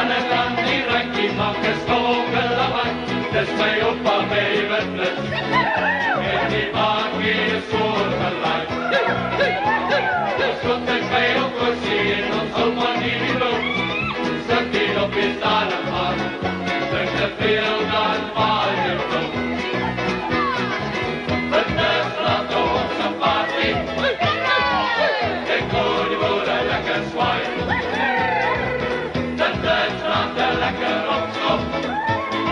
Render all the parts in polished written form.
Annetaan niin ränkkimakkes koukella vain, des me oppa päivätles. Eni maakin suurtallain. Jos otte peukosiin on solman niilo, sättiin opistaan maan, säkkä piltaan paajilto. Võttes ratoonsa paati, en koodi vuoda läkäs vain. Lekker opstop,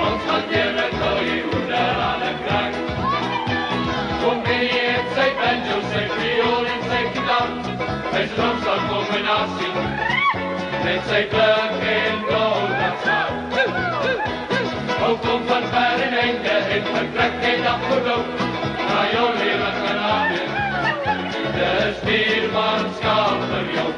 ons gaan territorie onder aan de kruik. Kom mee, het zij banjo, zij viool en zij gitaar. Zij drumstel combinatie, met zij pluk en golden zwaar. Ook kom van ver in einde, het vertrek geen dag voordoop. Na jou leren genade, de stiermanschap verjoop.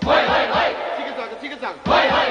Hoi, hoi, hoi! Hoi, hoi!